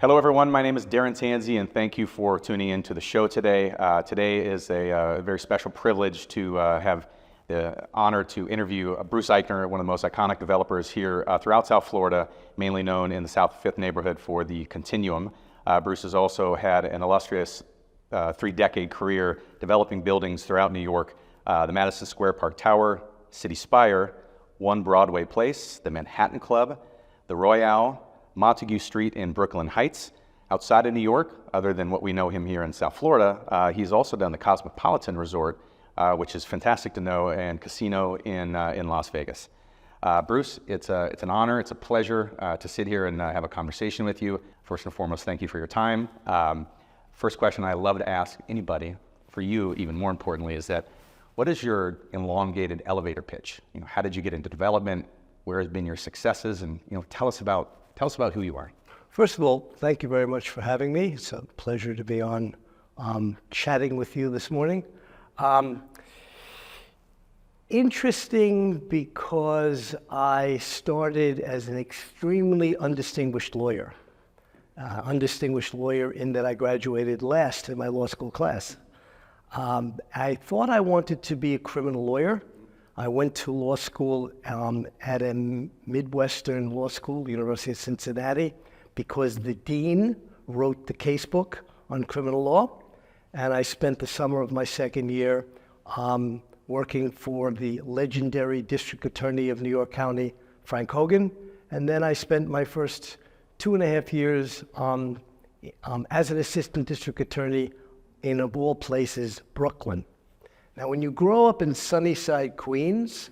Hello everyone, my name is Darin Tansey and thank you for tuning in to the show today. Today is a very special privilege to have the honor to interview Bruce Eichner, one of the most iconic developers here throughout South Florida, mainly known in the South 5th neighborhood for the Continuum. Bruce has also had an illustrious 3-decade career developing buildings throughout New York, the Madison Square Park Tower, City Spire, One Broadway Place, the Manhattan Club, the Royale, Montague Street in Brooklyn Heights. Outside of New York, other than what we know him here in South Florida, he's also done the Cosmopolitan Resort, which is fantastic to know, and casino in Las Vegas. Bruce, it's an honor, it's a pleasure to sit here and have a conversation with you. First and foremost, thank you for your time. First question I love to ask anybody, for you even more importantly, is that what is your elongated elevator pitch? How did you get into development? Where has been your successes? And tell us about who you are. First of all, thank you very much for having me. It's a pleasure to be on chatting with you this morning. Interesting because I started as an extremely undistinguished lawyer. Undistinguished lawyer in that I graduated last in my law school class. I thought I wanted to be a criminal lawyer. I went to law school at a Midwestern law school, University of Cincinnati, because the dean wrote the casebook on criminal law. And I spent the summer of my second year working for the legendary district attorney of New York County, Frank Hogan. And then I spent my first 2.5 years as an assistant district attorney in, of all places, Brooklyn. Now, when you grow up in Sunnyside, Queens,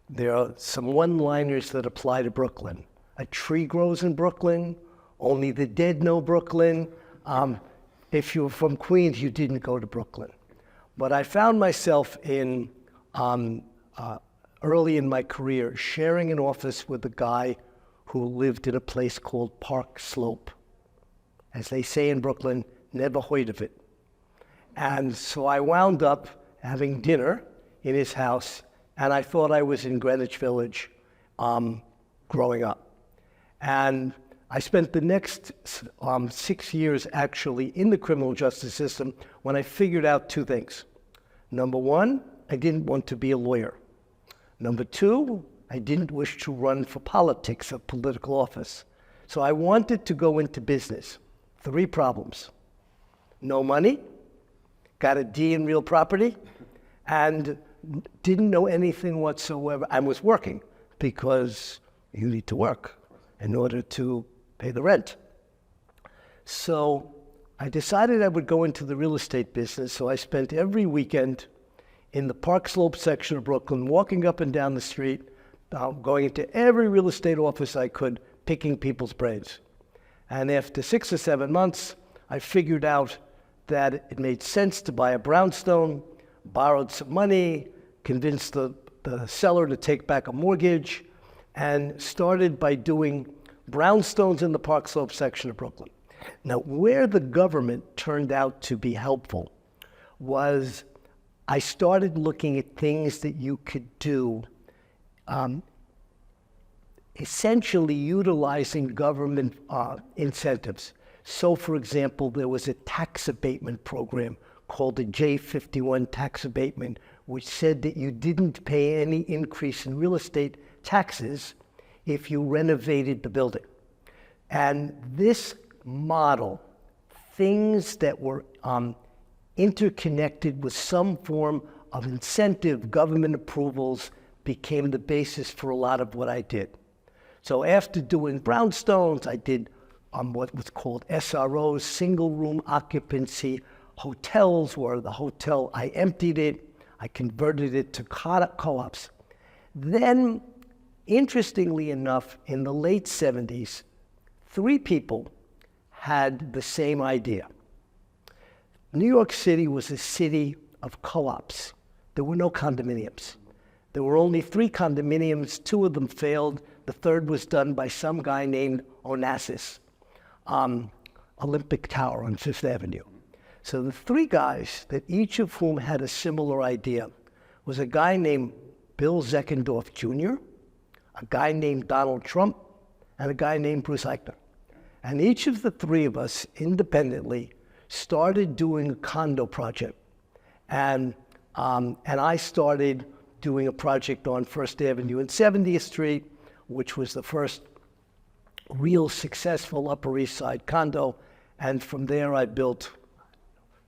there are some one-liners that apply to Brooklyn. A tree grows in Brooklyn, only the dead know Brooklyn. If you were from Queens, you didn't go to Brooklyn. But I found myself in, early in my career, sharing an office with a guy who lived in a place called Park Slope. As they say in Brooklyn, never heard of it. And so I wound up having dinner in his house, and I thought I was in Greenwich Village growing up. And I spent the next 6 years actually in the criminal justice system when I figured out 2 things. Number 1, I didn't want to be a lawyer. Number 2, I didn't wish to run for politics or political office. So I wanted to go into business. 3 problems. No money, got a D in real property, and didn't know anything whatsoever. I was working because you need to work in order to pay the rent. So I decided I would go into the real estate business, so I spent every weekend in the Park Slope section of Brooklyn, walking up and down the street, going into every real estate office I could, picking people's brains. And after 6 or 7 months, I figured out that it made sense to buy a brownstone, borrowed some money, convinced the seller to take back a mortgage, and started by doing brownstones in the Park Slope section of Brooklyn. Now, where the government turned out to be helpful was I started looking at things that you could do, essentially utilizing government incentives. So, for example, there was a tax abatement program called the J51 tax abatement, which said that you didn't pay any increase in real estate taxes if you renovated the building. And this model, things that were interconnected with some form of incentive, government approvals, became the basis for a lot of what I did. So after doing brownstones, I did what was called SROs, single room occupancy hotels, where the hotel, I emptied it, I converted it to co-ops. Then, interestingly enough, in the late 70s, 3 people had the same idea. New York City was a city of co-ops. There were no condominiums. There were only 3 condominiums, 2 of them failed. The 3rd was done by some guy named Onassis, Olympic Tower on 5th Avenue. So the 3 guys, that each of whom had a similar idea, was a guy named Bill Zeckendorf Jr., a guy named Donald Trump, and a guy named Bruce Eichner. And each of the three of us independently started doing a condo project. And I started doing a project on First Avenue and 70th Street, which was the first real successful Upper East Side condo. And from there, I built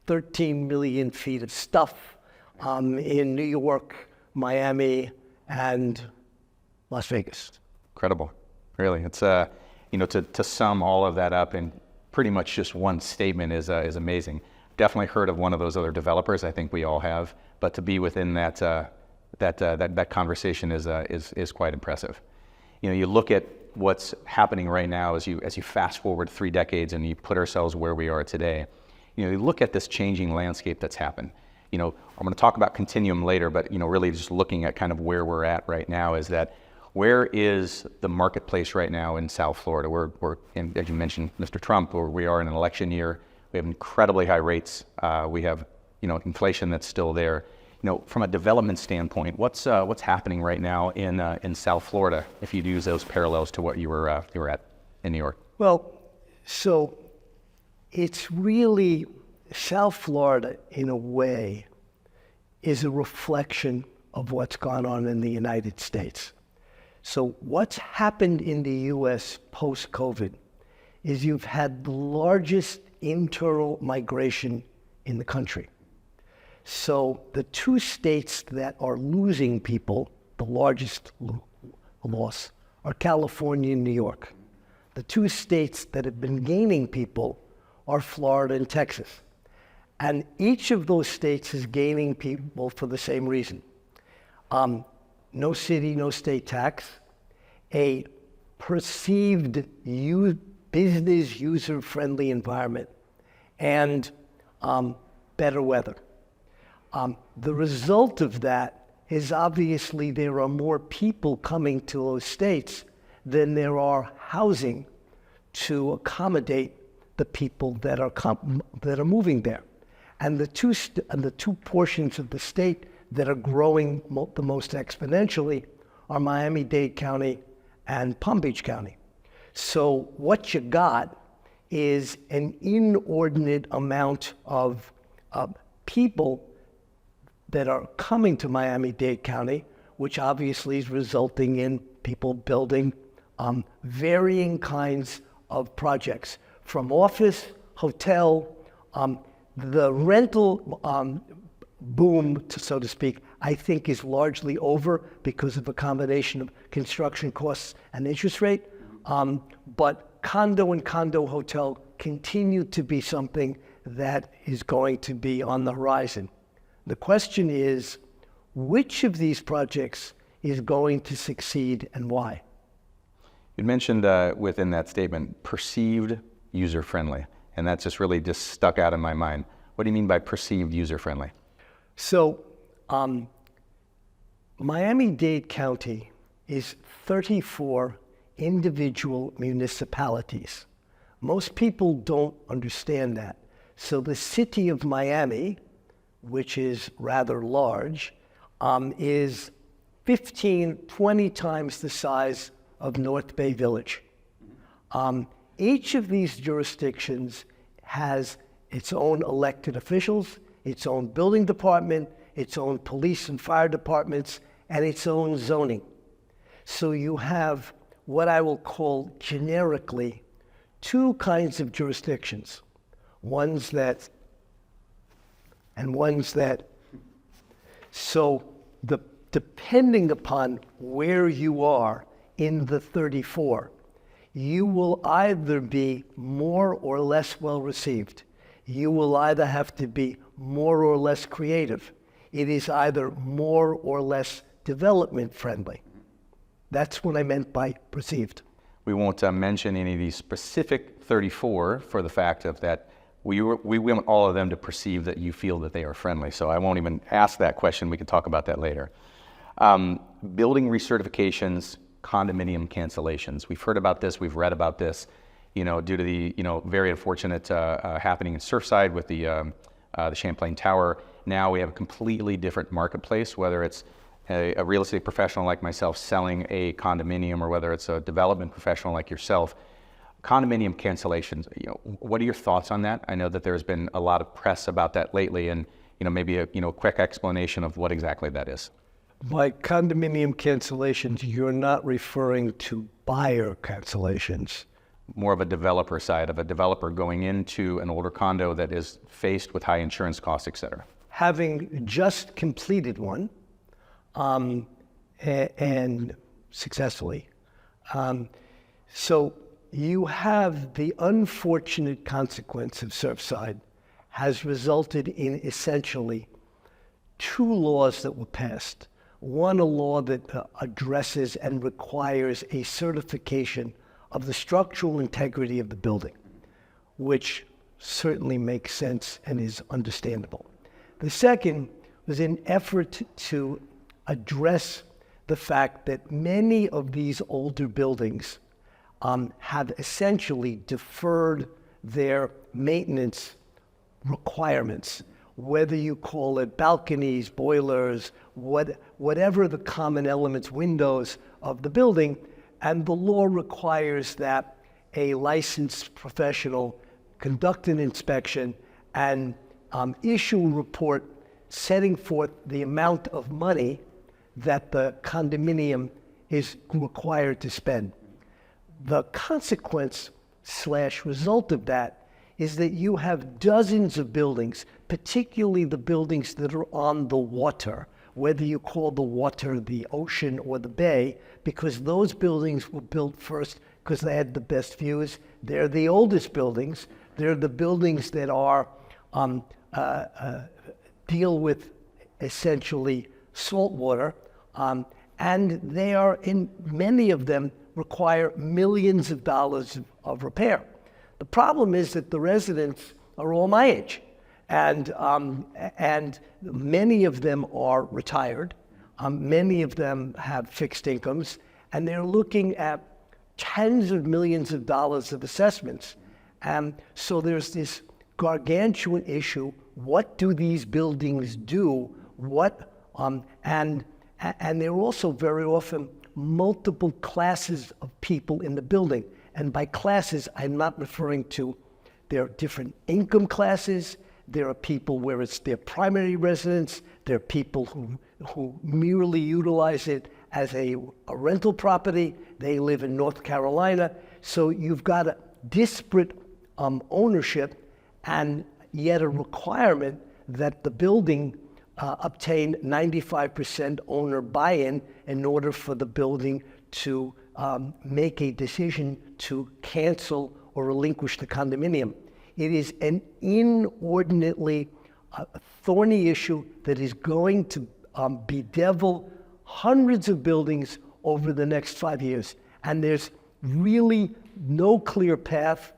13 million feet of stuff in New York, Miami, and Las Vegas. Incredible, really. It's to sum all of that up in pretty much just one statement is amazing. Definitely heard of one of those other developers. I think we all have, but to be within that conversation is quite impressive. You look at what's happening right now as you fast forward 3 decades and you put ourselves where we are today. You look at this changing landscape that's happened. I'm going to talk about Continuum later, but really just looking at kind of where we're at right now is that where is the marketplace right now in South Florida? We're in, as you mentioned, Mr. Trump, where we are in an election year. We have incredibly high rates. We have inflation that's still there. From a development standpoint, what's happening right now in South Florida? If you'd use those parallels to what you were at in New York. Well, so it's really South Florida, in a way, is a reflection of what's gone on in the United States. So what's happened in the U.S. post-COVID is you've had the largest internal migration in the country. So the 2 states that are losing people, the largest loss, are California and New York. The 2 states that have been gaining people are Florida and Texas. And each of those states is gaining people for the same reason. No city, no state tax, a perceived business user-friendly environment, and better weather. The result of that is obviously there are more people coming to those states than there are housing to accommodate the people that are moving there. And the two portions of the state that are growing the most exponentially are Miami-Dade County and Palm Beach County. So what you got is an inordinate amount of people that are coming to Miami-Dade County, which obviously is resulting in people building varying kinds of projects, from office, hotel, the rental boom, so to speak, I think is largely over because of a combination of construction costs and interest rate. But condo and condo hotel continue to be something that is going to be on the horizon. The question is, which of these projects is going to succeed and why? You mentioned within that statement, perceived user-friendly, and that's just stuck out in my mind. What do you mean by perceived user-friendly? So, Miami-Dade County is 34 individual municipalities. Most people don't understand that. So the city of Miami, which is rather large, is 15, 20 times the size of North Bay Village. Each of these jurisdictions has its own elected officials, its own building department, its own police and fire departments, and its own zoning. So you have what I will call generically 2 kinds of jurisdictions, ones that and ones that. So depending upon where you are in the 34, you will either be more or less well received. You will either have to be more or less creative. It is either more or less development friendly. That's what I meant by perceived. We won't mention any of these specific 34 for the fact of that we want all of them to perceive that you feel that they are friendly. So I won't even ask that question. We can talk about that later. Building recertifications, condominium cancellations. We've heard about this. We've read about this. Due to the very unfortunate happening in Surfside with the Champlain Tower. Now we have a completely different marketplace, whether it's a real estate professional like myself selling a condominium or whether it's a development professional like yourself. Condominium cancellations, what are your thoughts on that? I know that there's been a lot of press about that lately, and maybe a quick explanation of what exactly that is. By condominium cancellations, you're not referring to buyer cancellations. More of a developer side, of a developer going into an older condo that is faced with high insurance costs, et cetera. Having just completed one, and successfully. So you have the unfortunate consequence of Surfside has resulted in essentially two laws that were passed. One, a law that addresses and requires a certification of the structural integrity of the building, which certainly makes sense and is understandable. The second was an effort to address the fact that many of these older buildings have essentially deferred their maintenance requirements, whether you call it balconies, boilers, whatever the common elements, windows of the building, and the law requires that a licensed professional conduct an inspection and issue a report setting forth the amount of money that the condominium is required to spend. The consequence / result of that is that you have dozens of buildings, particularly the buildings that are on the water, whether you call the water the ocean or the bay, because those buildings were built first because they had the best views. They're the oldest buildings. They're the buildings that are deal with essentially salt water, and they are, in many of them, require millions of dollars of repair. The problem is that the residents are all my age, and many of them are retired. Many of them have fixed incomes, and they're looking at tens of millions of dollars of assessments. So there's this gargantuan issue. What do these buildings do? And there are also very often multiple classes of people in the building. And by classes, I'm not referring to there are different income classes. There are people where it's their primary residence. There are people who merely utilize it as a rental property. They live in North Carolina. So you've got a disparate ownership, and yet a requirement that the building obtain 95% owner buy-in in order for the building to make a decision to cancel or relinquish the condominium. It is an inordinately thorny issue that is going to bedevil hundreds of buildings over the next 5 years. And there's really no clear path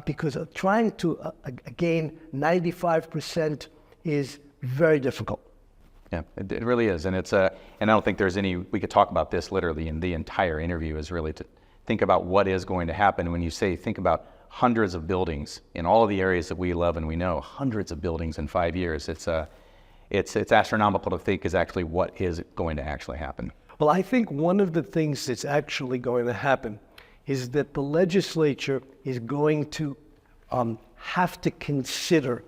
because trying to gain 95% is very difficult. Yeah, it really is, and and I don't think there's any. We could talk about this literally in the entire interview. Is really to think about what is going to happen when you say think about hundreds of buildings in all of the areas that we love and we know. Hundreds of buildings in 5 years. It's astronomical to think is actually what is going to actually happen. Well, I think one of the things that's actually going to happen is that the legislature is going to have to consider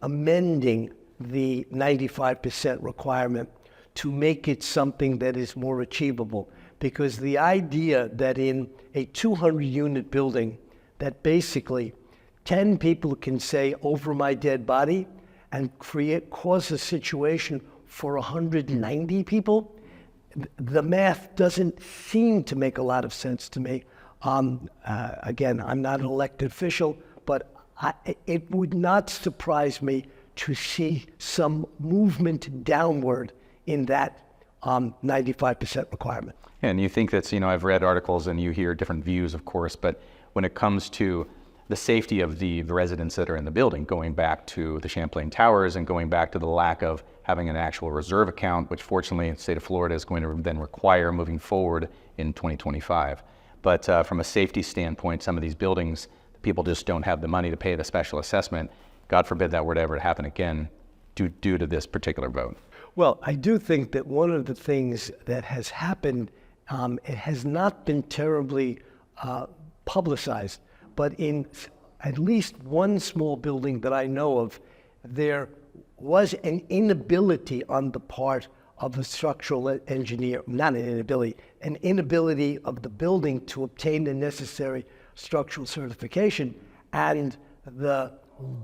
amending the 95% requirement to make it something that is more achievable. Because the idea that in a 200-unit building that basically 10 people can say over my dead body and cause a situation for 190 people, the math doesn't seem to make a lot of sense to me. Again, I'm not an elected official, but it would not surprise me to see some movement downward in that 95% requirement. And you think that's, I've read articles and you hear different views, of course, but when it comes to the safety of the residents that are in the building, going back to the Champlain Towers and going back to the lack of having an actual reserve account, which fortunately the state of Florida is going to then require moving forward in 2025. But from a safety standpoint, some of these buildings, people just don't have the money to pay the special assessment. God forbid that were to ever happen again due to this particular vote. Well, I do think that one of the things that has happened, it has not been terribly publicized. But in at least one small building that I know of, there was an inability on the part of the structural engineer, not an inability, an inability of the building to obtain the necessary structural certification, and the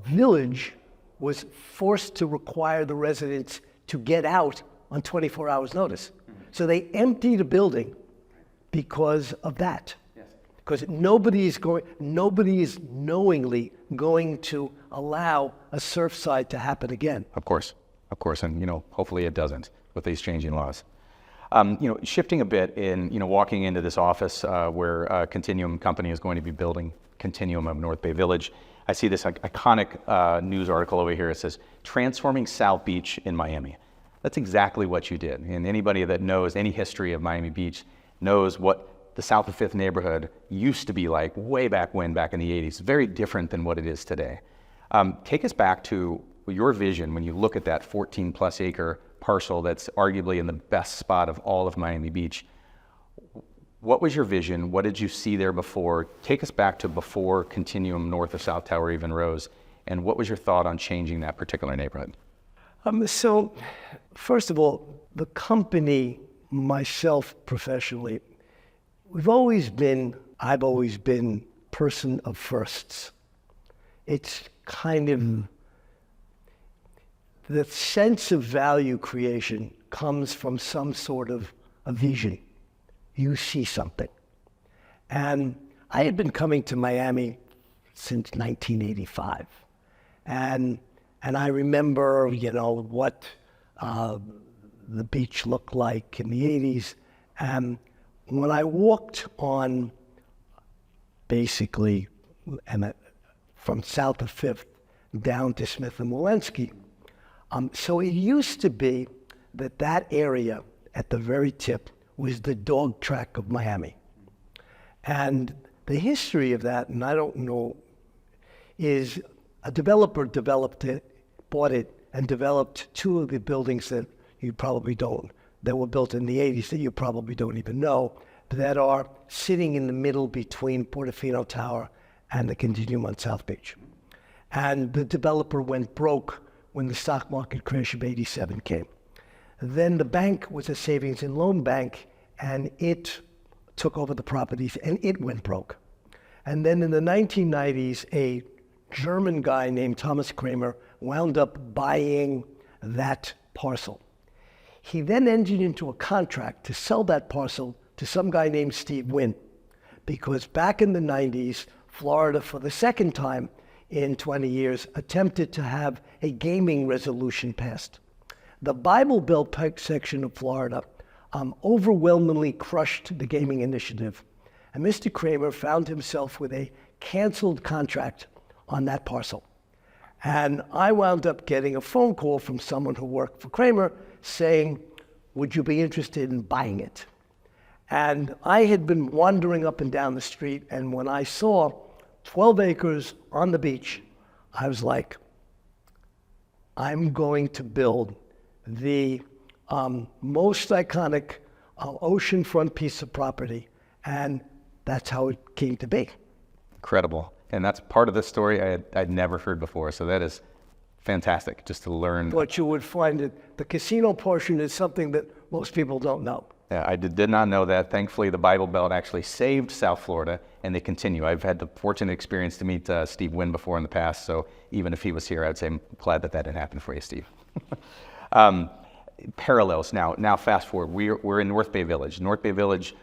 village was forced to require the residents to get out on 24 hours notice. So they emptied a building because of that. Because nobody is knowingly going to allow a surfside to happen again. Of course, and hopefully it doesn't with these changing laws. Shifting a bit in, walking into this office where Continuum Company is going to be building Continuum of North Bay Village, I see this iconic news article over here. It says, "Transforming South Beach in Miami." That's exactly what you did. And anybody that knows any history of Miami Beach knows what the South of Fifth neighborhood used to be like way back in the 80s. Very different than what it is today. Take us back to your vision when you look at that 14 plus acre parcel that's arguably in the best spot of all of Miami Beach. What was your vision? What did you see there before? Take us back to before Continuum north of South Tower even rose. And what was your thought on changing that particular neighborhood? So, first of all, the company, myself professionally, I've always been person of firsts. It's kind of, the sense of value creation comes from some sort of a vision. You see something. And I had been coming to Miami since 1985. And I remember, what the beach looked like in the 80s. And when I walked on, basically, from south of Fifth down to Smith and Walensky, so it used to be that area at the very tip was the dog track of Miami. And the history of that, and I don't know, is a developer bought it and developed two of the buildings that that were built in the 80s that you probably don't even know, that are sitting in the middle between Portofino Tower and the Continuum on South Beach. And the developer went broke when the stock market crash of '87 came. Then the bank was a savings and loan bank, and it took over the properties, and it went broke. And then in the 1990s, a German guy named Thomas Kramer wound up buying that parcel. He then entered into a contract to sell that parcel to some guy named Steve Wynn, because back in the 90s, Florida, for the second time in 20 years, attempted to have a gaming resolution passed. The Bible Belt section of Florida overwhelmingly crushed the gaming initiative, and Mr. Kramer found himself with a canceled contract on that parcel. And I wound up getting a phone call from someone who worked for Kramer saying, "Would you be interested in buying it?" And I had been wandering up and down the street, and when I saw 12 acres on the beach, I was like, I'm going to build the most iconic oceanfront piece of property, and that's how it came to be. Incredible. And that's part of the story I'd never heard before, so that is fantastic just to learn. But you would find that the casino portion is something that most people don't know. Yeah, I did not know that. Thankfully, the Bible Belt actually saved South Florida, and they continue. I've had the fortunate experience to meet Steve Wynn before in the past, so even if he was here, I'd say I'm glad that didn't happen for you, Steve. Parallels now fast forward. We're in North Bay Village. North Bay Village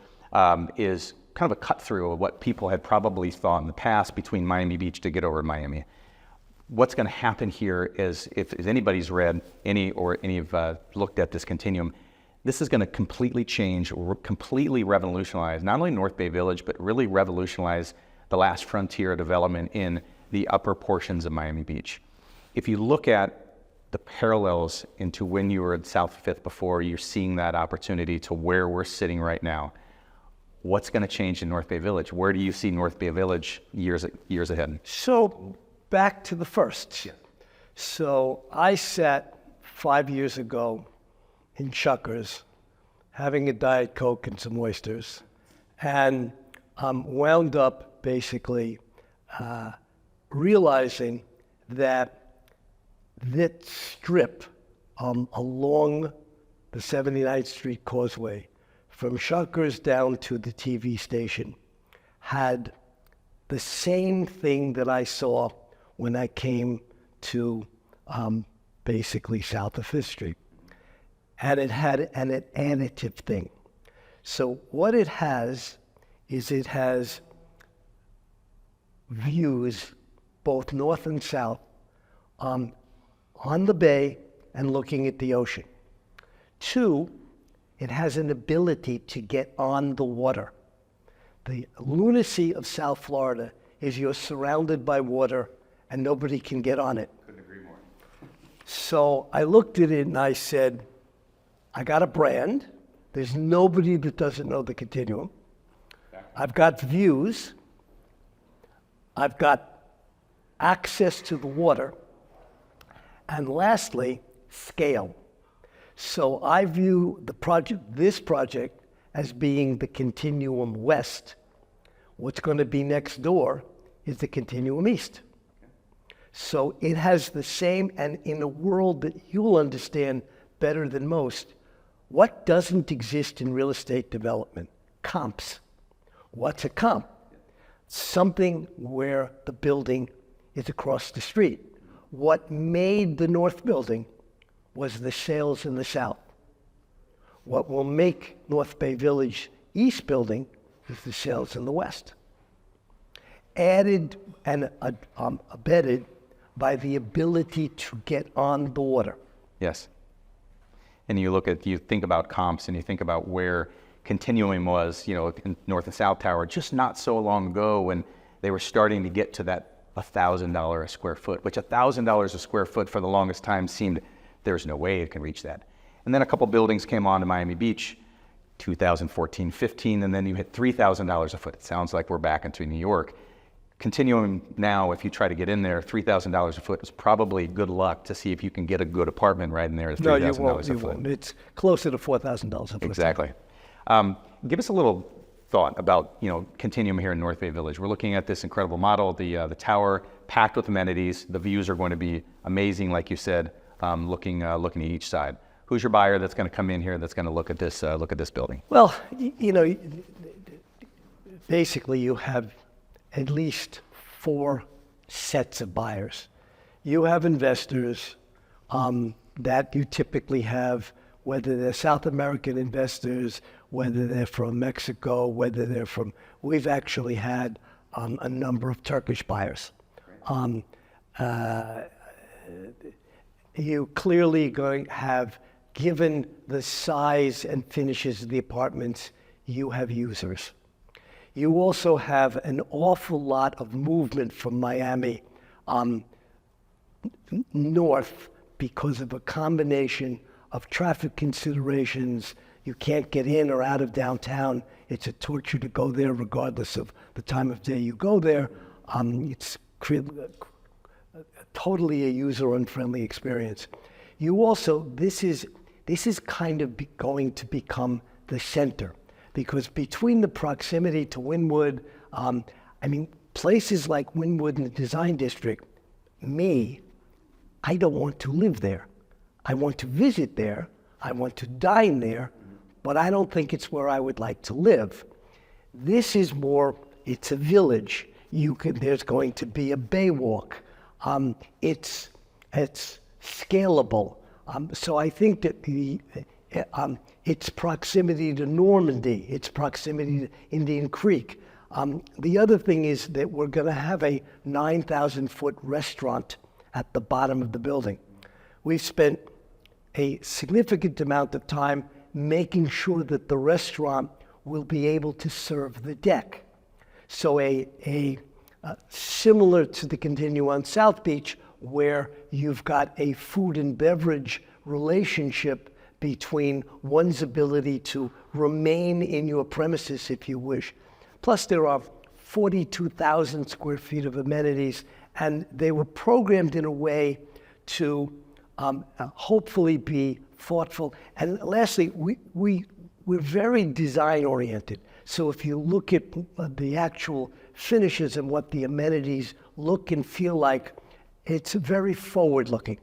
is kind of a cut through of what people had probably thought in the past between Miami Beach to get over to Miami. What's going to happen here is, if anybody's read any have looked at this continuum, this is going to completely change or completely revolutionize not only North Bay Village, but really revolutionize the last frontier of development in the upper portions of Miami Beach. If you look at the parallels into when you were at South Fifth before, you're seeing that opportunity to where we're sitting right now. What's going to change in North Bay Village? Where do you see North Bay Village years ahead? So back to the first. Yeah. So I sat 5 years ago in Chuckers having a Diet Coke and some oysters, and wound up basically realizing that that strip along the 79th Street Causeway, from Shuckers down to the TV station, had the same thing that I saw when I came to basically south of Fifth Street. And it had an additive thing. So what it has is it has views both north and south on the bay and looking at the ocean. 2, it has an ability to get on the water. The lunacy of South Florida is you're surrounded by water and nobody can get on it. Couldn't agree more. So I looked at it and I said, I got a brand. There's nobody that doesn't know the Continuum. I've got views. I've got access to the water. And lastly, scale. So I view this project as being the Continuum West. What's going to be next door is the Continuum East. So it has the same, and in a world that you'll understand better than most, what doesn't exist in real estate development? Comps. What's a comp? Something where the building is across the street. What made the North Building was the sales in the South. What will make North Bay Village East Building is the sales in the West. Added and abetted by the ability to get on the water. Yes. And you think about comps and you think about where Continuum was, in North and South Tower, just not so long ago when they were starting to get to that $1,000 a square foot, which $1,000 a square foot for the longest time seemed there's no way it can reach that. And then a couple buildings came on to Miami Beach, 2014, 15, and then you hit $3,000 a foot. It sounds like we're back into New York. Continuum now, if you try to get in there, $3,000 a foot is probably good luck to see if you can get a good apartment right in there at $3,000 a foot. No, you won't. It's closer to $4,000 a foot. Exactly. Give us a little thought about Continuum here in North Bay Village. We're looking at this incredible model, the tower packed with amenities. The views are going to be amazing, like you said, looking at each side. Who's your buyer that's going to come in here that's going to look at this building? Well, basically you have at least 4 sets of buyers. You have investors that you typically have, whether they're South American investors, whether they're from Mexico, whether they're from, we've actually had a number of Turkish buyers. You clearly going to have, given the size and finishes of the apartments, you have users. You also have an awful lot of movement from Miami north because of a combination of traffic considerations. You can't get in or out of downtown. It's a torture to go there regardless of the time of day you go there. It's totally a user-unfriendly experience. You also, this is kind of going to become the center, because between the proximity to Wynwood, places like Wynwood in the Design District, I don't want to live there. I want to visit there, I want to dine there, but I don't think it's where I would like to live. This is more, it's a village. There's going to be a bay walk. It's scalable. So I think that its proximity to Normandy, its proximity to Indian Creek. The other thing is that we're going to have a 9,000-foot restaurant at the bottom of the building. We've spent a significant amount of time making sure that the restaurant will be able to serve the deck. So similar to the Continuum South Beach, where you've got a food and beverage relationship between one's ability to remain in your premises if you wish. Plus there are 42,000 square feet of amenities, and they were programmed in a way to hopefully be thoughtful. And lastly, we're very design oriented. So if you look at the actual finishes and what the amenities look and feel like, it's very forward-looking.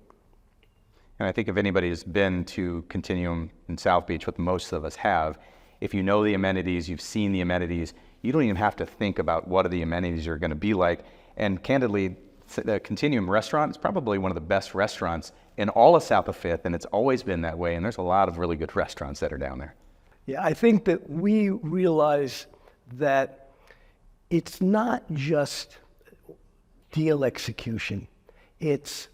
And I think if anybody's been to Continuum in South Beach, what most of us have, if you know the amenities, you've seen the amenities, you don't even have to think about what the amenities are going to be like. And candidly, the Continuum restaurant is probably one of the best restaurants in all of South of Fifth, and it's always been that way. And there's a lot of really good restaurants that are down there. Yeah, I think that we realize that it's not just deal execution. It's,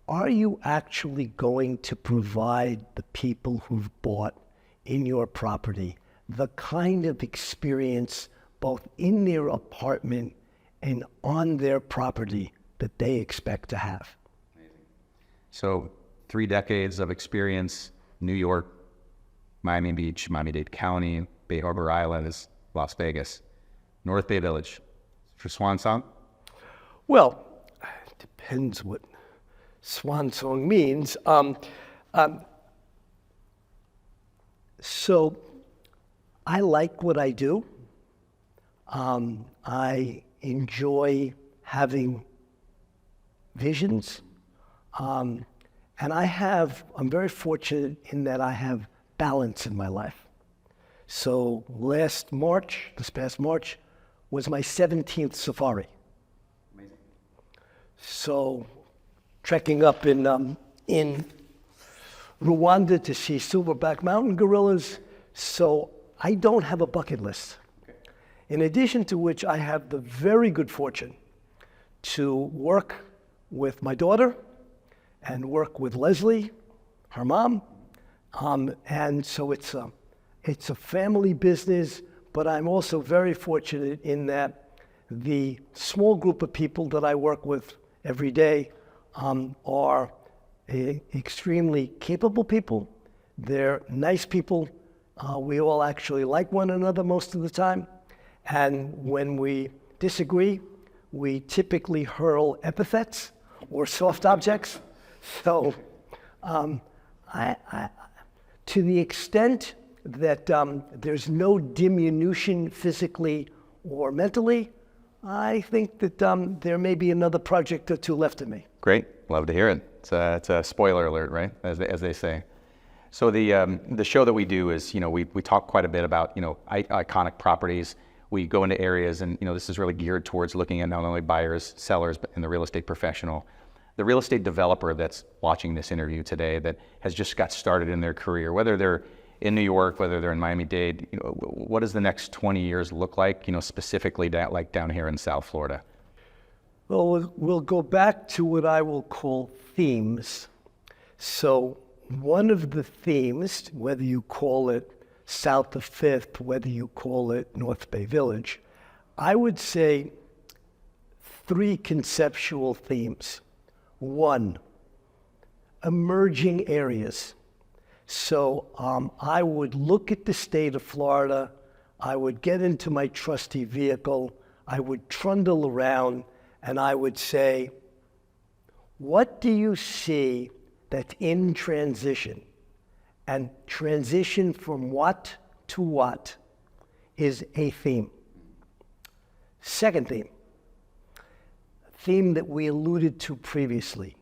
are you actually going to provide the people who've bought in your property the kind of experience both in their apartment and on their property that they expect to have? Amazing. So 3 decades of experience, New York, Miami Beach, Miami-Dade County, Bay Harbor Islands, Las Vegas, North Bay Village. For Swan Song? Well, it depends what swan song means. So I like what I do. I enjoy having visions. And I'm very fortunate in that I have balance in my life. So this past March, was my 17th safari. Amazing. So trekking up in Rwanda to see silverback mountain gorillas. So I don't have a bucket list. Okay. In addition to which, I have the very good fortune to work with my daughter and work with Leslie, her mom. And so it's a family business, but I'm also very fortunate in that the small group of people that I work with every day are extremely capable people. They're nice people. We all actually like one another most of the time. And when we disagree, we typically hurl epithets or soft objects. So to the extent that there's no diminution physically or mentally, I think that there may be another project or two left in me. Great, love to hear it. It's a spoiler alert, right? As they say. So the show that we do is, we talk quite a bit about, iconic properties. We go into areas, and this is really geared towards looking at not only buyers, sellers, but in the real estate professional. The real estate developer that's watching this interview today that has just got started in their career, whether they're in New York, whether they're in Miami-Dade, what does the next 20 years look like, specifically like down here in South Florida? Well, we'll go back to what I will call themes. So one of the themes, whether you call it South of Fifth, whether you call it North Bay Village, I would say 3 conceptual themes. 1, emerging areas. So I would look at the state of Florida, I would get into my trusty vehicle, I would trundle around, and I would say, what do you see that's in transition? And transition from what to what is a theme. Second theme that we alluded to previously.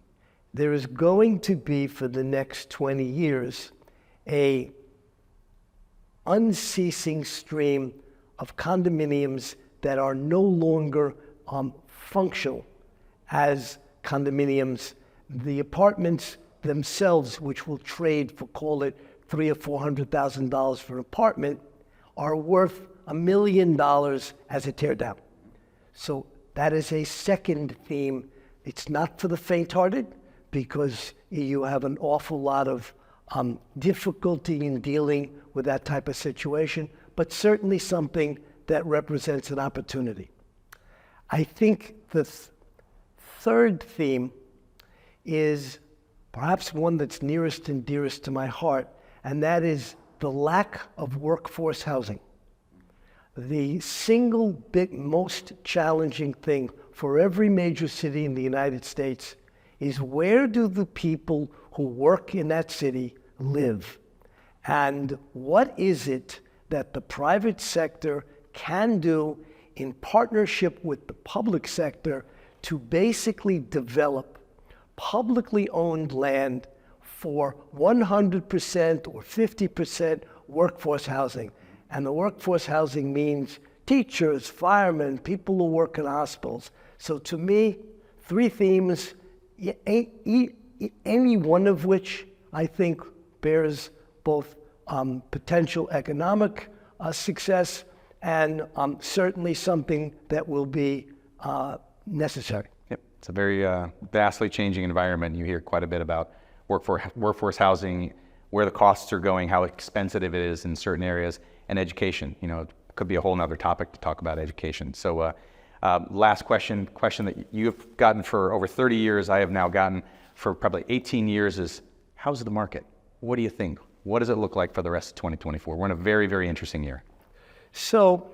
There is going to be, for the next 20 years, a unceasing stream of condominiums that are no longer functional as condominiums. The apartments themselves, which will trade for, call it $300,000 or $400,000 for an apartment, are worth $1 million as a tear down. So that is a second theme. It's not for the faint-hearted, because you have an awful lot of difficulty in dealing with that type of situation, but certainly something that represents an opportunity. I think the third theme is perhaps one that's nearest and dearest to my heart, and that is the lack of workforce housing. The single most challenging thing for every major city in the United States is, where do the people who work in that city live? And what is it that the private sector can do in partnership with the public sector to basically develop publicly owned land for 100% or 50% workforce housing. And the workforce housing means teachers, firemen, people who work in hospitals. So to me, three themes, any one of which I think bears both potential economic success and certainly something that will be necessary. Yep, it's a very vastly changing environment. You hear quite a bit about workforce housing, where the costs are going, how expensive it is in certain areas, and education. You know, it could be a whole nother topic to talk about education. So last question that you've gotten for over 30 years, I have now gotten for probably 18 years is, how's the market? What do you think? What does it look like for the rest of 2024? We're in a very, very interesting year. So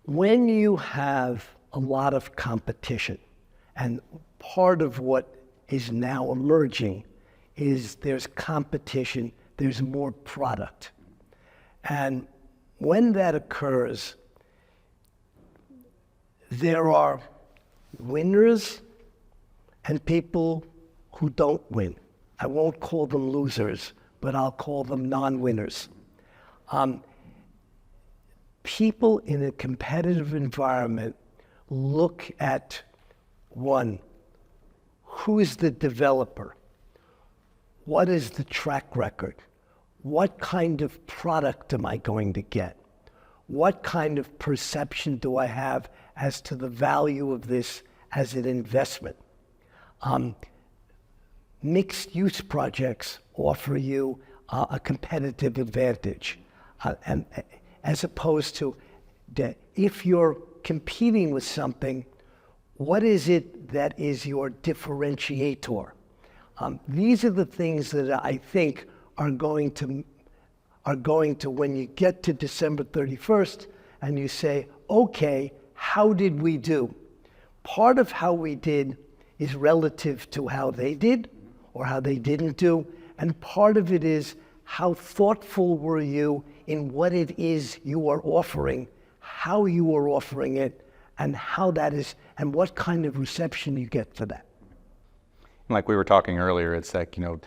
when you have a lot of competition, and part of what is now emerging is there's competition, there's more product. And when that occurs, there are winners and people who don't win. I won't call them losers, but I'll call them non-winners. People in a competitive environment look at, one, who is the developer? What is the track record? What kind of product am I going to get? What kind of perception do I have as to the value of this as an investment? Mixed use projects offer you a competitive advantage. And as opposed to if you're competing with something, what is it that is your differentiator? These are the things that I think are going to, when you get to December 31st and you say, okay, how did we do? Part of how we did is relative to how they did or how they didn't do. And part of it is how thoughtful were you in what it is you are offering, how you are offering it, and how that is, and what kind of reception you get for that. Like we were talking earlier, it's like, you know,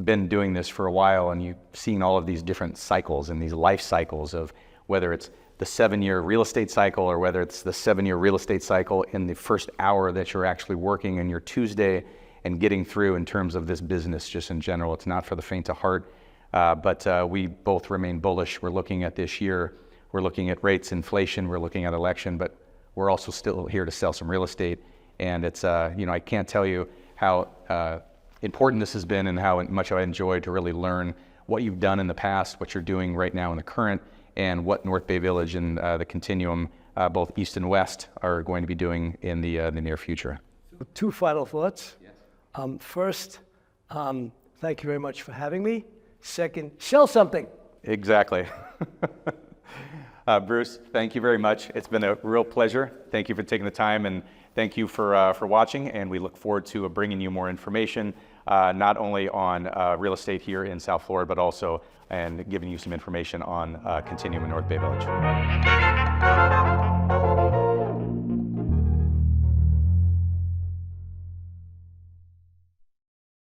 been doing this for a while and you've seen all of these different cycles and these life cycles of whether it's the 7-year real estate cycle or whether it's the 7-year real estate cycle in the first hour that you're actually working in your Tuesday and getting through in terms of this business just in general. It's not for the faint of heart, but we both remain bullish. We're looking at this year, we're looking at rates, inflation, we're looking at election, but we're also still here to sell some real estate. And it's, you know, I can't tell you how important this has been and how much I enjoyed to really learn what you've done in the past, what you're doing right now in the current, and what North Bay Village and the Continuum, both east and west, are going to be doing in the near future. Two final thoughts. Yes. First, thank you very much for having me. Second, sell something. Exactly. Bruce, thank you very much. It's been a real pleasure. Thank you for taking the time, and thank you for watching, and we look forward to bringing you more information, not only on real estate here in South Florida, but also and giving you some information on Continuum North Bay Village.